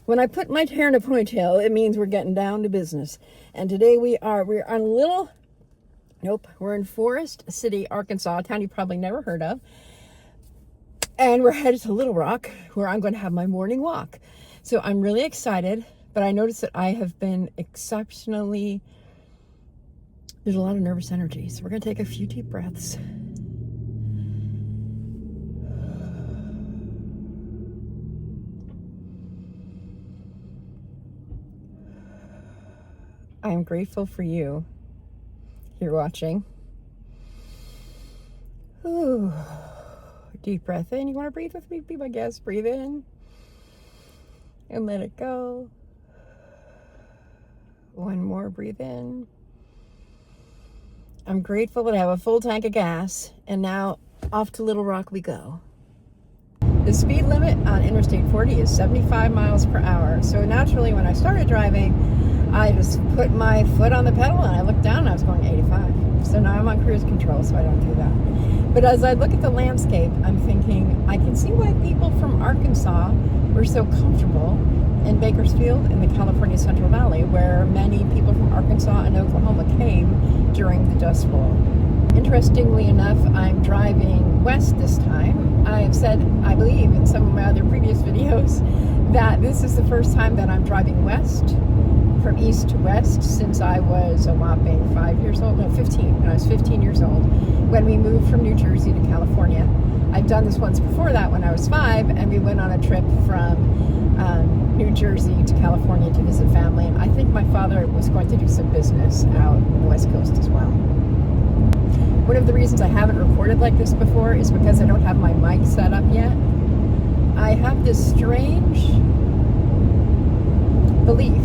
When I put my hair in a ponytail, it means we're getting down to business. And today we're on we're in Forest City, Arkansas, a town you probably never heard of. And we're headed to Little Rock, where I'm going to have my morning walk. So I'm really excited, but I noticed that I have been there's a lot of nervous energy. So we're going to take a few deep breaths. I am grateful for you here watching. Ooh. Deep breath in. You want to breathe with me? Be my guest. Breathe in and let it go. One more. Breathe in. I'm grateful that I have a full tank of gas, and now off to Little Rock we go. The speed limit on Interstate 40 is 75 miles per hour. So naturally, when I started driving, I just put my foot on the pedal and I looked down and I was going 85. So now I'm on cruise control, so I don't do that. But as I look at the landscape, I'm thinking, I can see why people from Arkansas were so comfortable in Bakersfield in the California Central Valley, where many people from Arkansas and Oklahoma came during the Dust Bowl. Interestingly enough, I'm driving west this time. I have said, I believe in some of my other previous videos, that this is the first time that I'm driving west from east to west since I was a whopping 15, when I was 15 years old, when we moved from New Jersey to California. I've done this once before that when I was 5, and we went on a trip from New Jersey to California to visit family, and I think my father was going to do some business out on the West Coast as well. One of the reasons I haven't recorded like this before is because I don't have my mic set up yet. I have this strange belief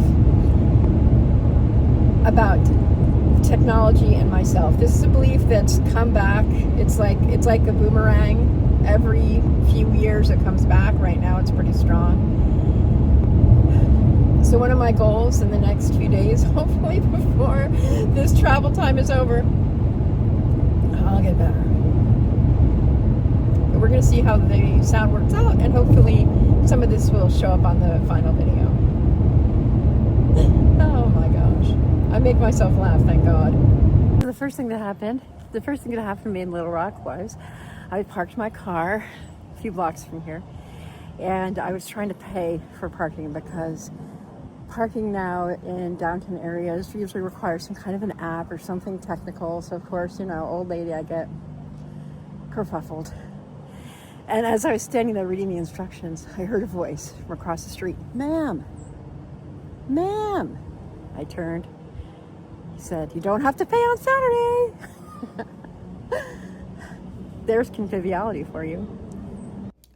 about technology and myself. This is a belief that's come back. It's like a boomerang. Every few years it comes back. Right now it's pretty strong. So one of my goals in the next few days, hopefully before this travel time is over, I'll get better. But we're going to see how the sound works out, and hopefully some of this will show up on the final video. Oh my gosh. I make myself laugh, thank God. The first thing that happened to me in Little Rock was I parked my car a few blocks from here, and I was trying to pay for parking because parking now in downtown areas usually requires some kind of an app or something technical. So of course, old lady, I get kerfuffled. And as I was standing there reading the instructions, I heard a voice from across the street. Ma'am. I turned. He said, "You don't have to pay on Saturday." There's Conviviality for you.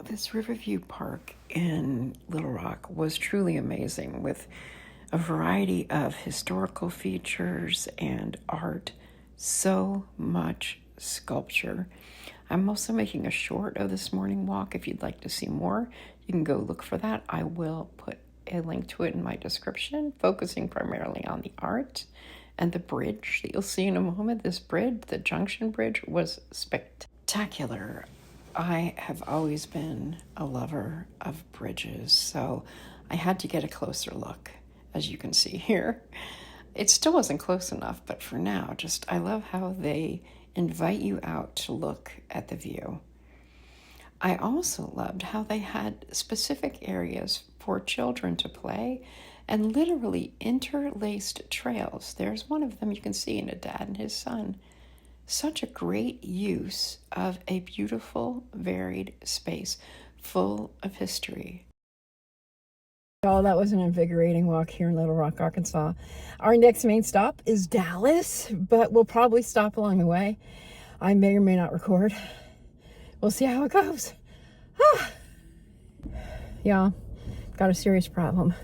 This Riverview Park in Little Rock was truly amazing, with a variety of historical features and art, so much sculpture. I'm also making a short of this morning walk. If you'd like to see more, you can go look for that. I will put a link to it in my description, focusing primarily on the art and the bridge that you'll see in a moment. This bridge, the Junction Bridge, was spectacular. I have always been a lover of bridges, so I had to get a closer look, as you can see here. It still wasn't close enough, but for now, I love how they invite you out to look at the view. I also loved how they had specific areas for children to play and literally interlaced trails. There's one of them you can see in a dad and his son. Such a great use of a beautiful, varied space full of history. Oh, that was an invigorating walk here in Little Rock, Arkansas. Our next main stop is Dallas, but we'll probably stop along the way. I may or may not record. We'll see how it goes. Yeah, got a serious problem.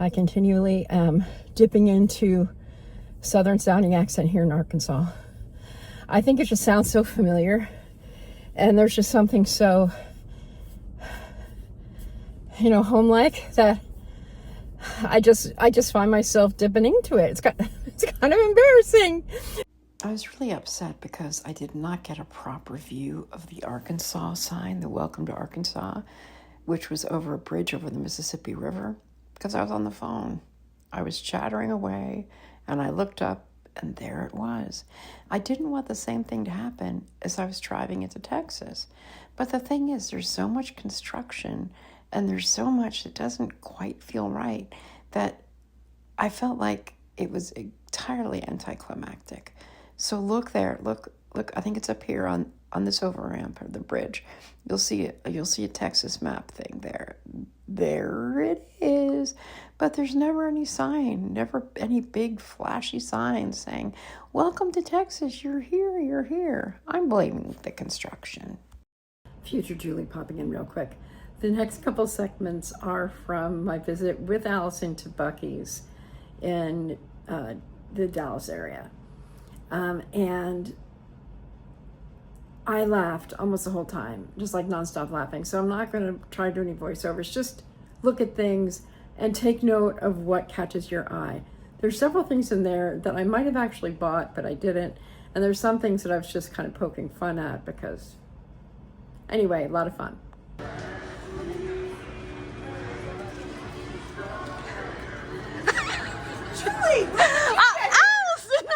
I continually am dipping into southern sounding accent here in Arkansas. I think it just sounds so familiar, and there's just something so, home-like that I just find myself dipping into it. It's kind of embarrassing. I was really upset because I did not get a proper view of the Arkansas sign, the Welcome to Arkansas, which was over a bridge over the Mississippi River, because I was on the phone. I was chattering away, and I looked up, and there it was. I didn't want the same thing to happen as I was driving into Texas. But the thing is, there's so much construction, and there's so much that doesn't quite feel right, that I felt like it was entirely anticlimactic. So look there, look, I think it's up here on this over-ramp or the bridge. You'll see a Texas map thing there. There it is. But there's never any sign, never any big flashy sign saying, "Welcome to Texas, you're here, you're here." I'm blaming the construction. Future Julie popping in real quick. The next couple segments are from my visit with Allison to Buc-ee's in the Dallas area. And I laughed almost the whole time, just like nonstop laughing. So I'm not going to try to do any voiceovers, just look at things and take note of what catches your eye. There's several things in there that I might have actually bought, but I didn't. And there's some things that I was just kind of poking fun at because, anyway, a lot of fun. Julie! Allison!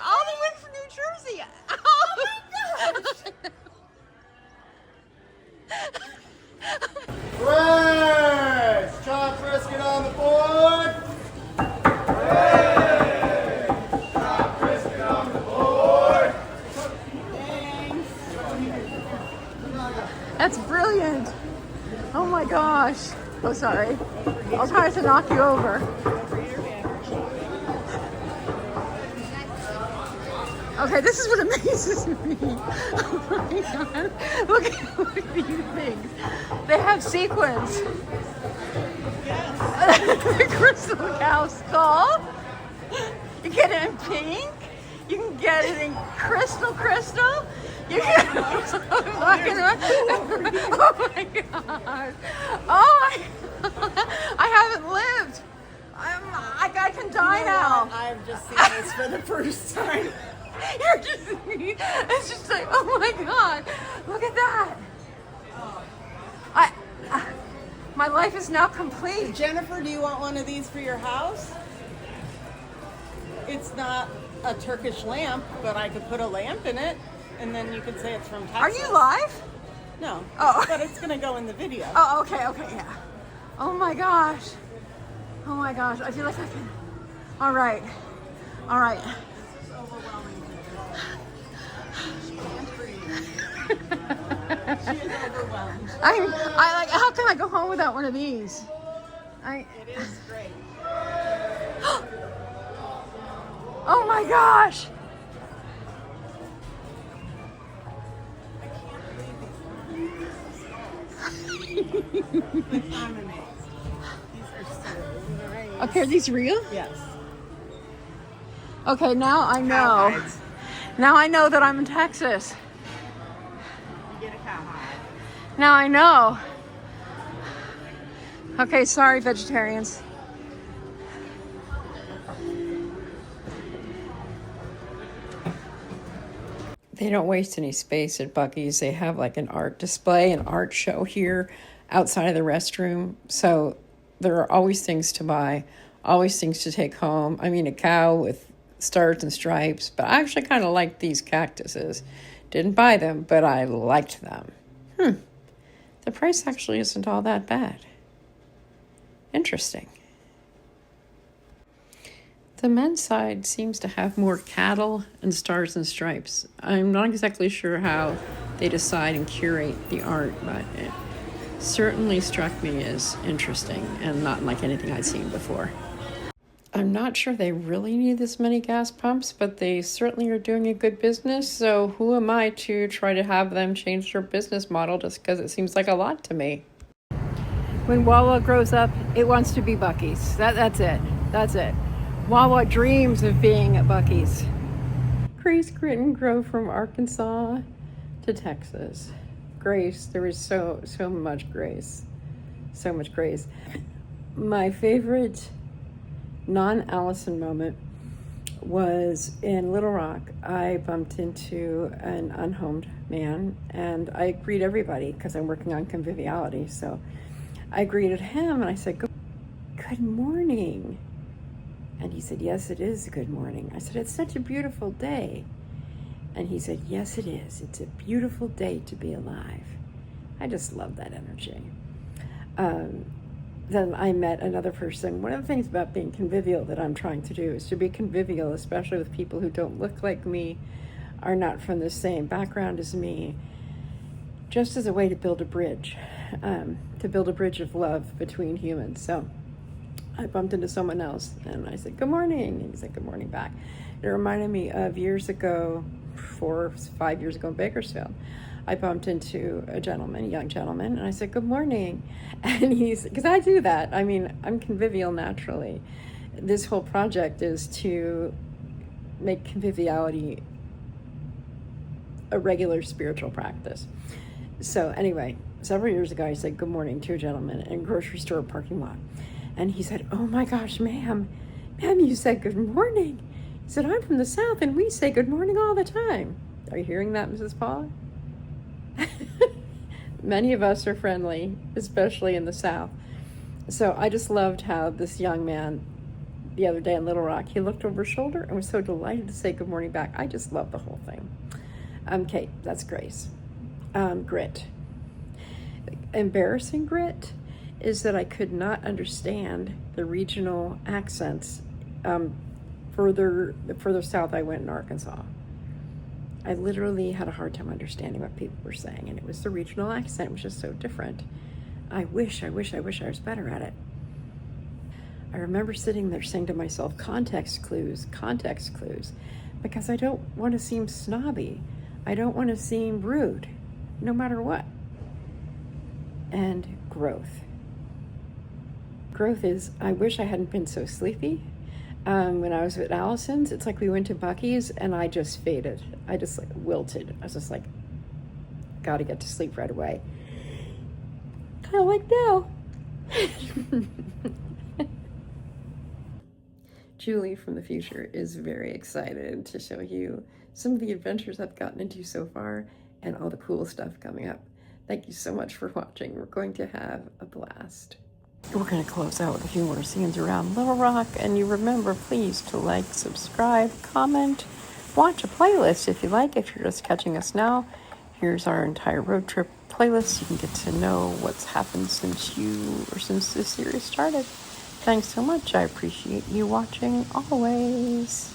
All the way from New Jersey! Oh my gosh! Fresh! Chop brisket on the board! Fresh! Chop brisket on the board! That's brilliant. Oh my gosh. Oh, sorry. I'll try to knock you over. Okay, this is what amazes me. Oh my God. Look at these things. They have sequins. The crystal cow skull. You get it in pink. You can get it in crystal. You can. Oh my God. Oh my God. I haven't lived. I can die now. I've just seen this for the first time. You're just, it's just like, oh my God, look at that. My life is now complete. Jennifer, do you want one of these for your house? It's not a Turkish lamp, but I could put a lamp in it, and then you could say it's from Texas. Are you live? No. Oh. But it's going to go in the video. Oh, okay, yeah. Oh my gosh. I feel like I can. All right. It's overwhelming. She can't breathe. She is overwhelmed. I like, how can I go home without one of these? It is great. Oh my gosh. I'm amazed. These are so great. Okay, are these real? Yes. Okay, now I know. Cowhides. Now I know that I'm in Texas. You get a cowhide. Now I know. Okay, sorry, vegetarians. They don't waste any space at Buc-ee's. They have like an art display, an art show here outside of the restroom. So there are always things to buy, always things to take home. I mean, a cow with stars and stripes, but I actually kind of liked these cactuses. Didn't buy them, but I liked them. The price actually isn't all that bad. Interesting. The men's side seems to have more cattle and stars and stripes. I'm not exactly sure how they decide and curate the art, but it certainly struck me as interesting and not like anything I'd seen before. I'm not sure they really need this many gas pumps, but they certainly are doing a good business, so who am I to try to have them change their business model just because it seems like a lot to me? When Wawa grows up, it wants to be Buc-ee's. That's it. Wawa dreams of being at Buc-ee's. Grace Gritton drove from Arkansas to Texas. Grace, there was so much grace. So much grace. My favorite non-Allison moment was in Little Rock. I bumped into an unhomed man, and I greet everybody because I'm working on Conviviality. So I greeted him and I said, good morning. And he said, yes, it is a good morning. I said, it's such a beautiful day. And he said, yes, it is. It's a beautiful day to be alive. I just love that energy. Then I met another person. One of the things about being convivial that I'm trying to do is to be convivial, especially with people who don't look like me, are not from the same background as me, just as a way to build a bridge of love between humans. So I bumped into someone else and I said, good morning. And he said, good morning back. It reminded me of years ago, 4 or 5 years ago in Bakersfield. I bumped into a young gentleman, and I said, good morning. And because I do that. I mean, I'm convivial naturally. This whole project is to make conviviality a regular spiritual practice. So anyway, several years ago, I said good morning to a gentleman in a grocery store parking lot. And he said, oh my gosh, ma'am, you said good morning. He said, I'm from the South, and we say good morning all the time. Are you hearing that, Mrs. Paula? Many of us are friendly, especially in the South. So I just loved how this young man, the other day in Little Rock, he looked over his shoulder and was so delighted to say good morning back. I just love the whole thing. Kate, that's Grace. Grit. Embarrassing grit is that I could not understand the regional accents. Further south I went in Arkansas. I literally had a hard time understanding what people were saying, and it was the regional accent, which is so different. I wish I was better at it. I remember sitting there saying to myself, context clues, because I don't want to seem snobby. I don't want to seem rude, no matter what. And growth. Growth is, I wish I hadn't been so sleepy. When I was at Allison's, it's like we went to Buc-ee's and I just faded. I just like wilted. I was just like, gotta get to sleep right away. Kind of like now. Julie from the future is very excited to show you some of the adventures I've gotten into so far and all the cool stuff coming up. Thank you so much for watching. We're going to have a blast. We're going to close out with a few more scenes around Little Rock, and you remember, please, to like, subscribe, comment, watch a playlist if you like. If you're just catching us now, here's our entire road trip playlist. You can get to know what's happened since this series started. Thanks so much. I appreciate you watching always.